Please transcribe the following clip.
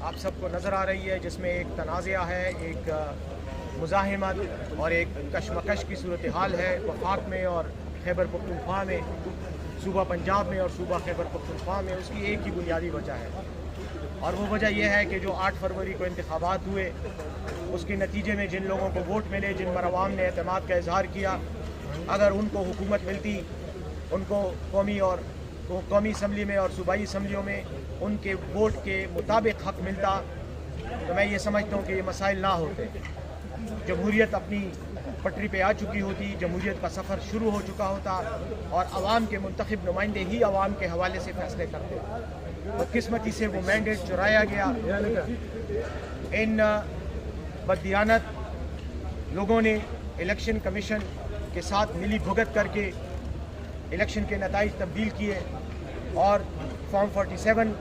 آپ سب کو نظر آ رہی ہے، جس میں ایک تنازعہ ہے، ایک مزاحمت اور ایک کشمکش کی صورتحال ہے وفاق میں اور خیبر پختونخوا میں، صوبہ پنجاب میں اور صوبہ خیبر پختونخوا میں. اس کی ایک ہی بنیادی وجہ ہے، اور وہ وجہ یہ ہے کہ جو 8 فروری کو انتخابات ہوئے، اس کے نتیجے میں جن لوگوں کو ووٹ ملے، جن پر عوام نے اعتماد کا اظہار کیا، اگر ان کو حکومت ملتی، ان کو قومی اسمبلی میں اور صوبائی اسمبلیوں میں ان کے ووٹ کے مطابق حق ملتا، تو میں یہ سمجھتا ہوں کہ یہ مسائل نہ ہوتے. جمہوریت اپنی پٹری پہ آ چکی ہوتی، جمہوریت کا سفر شروع ہو چکا ہوتا، اور عوام کے منتخب نمائندے ہی عوام کے حوالے سے فیصلے کرتے. بدقسمتی سے وہ مینڈیٹ چرایا گیا. ان بددیانت لوگوں نے الیکشن کمیشن کے ساتھ ملی بھگت کر کے الیکشن کے نتائج تبدیل کیے، اور فارم 47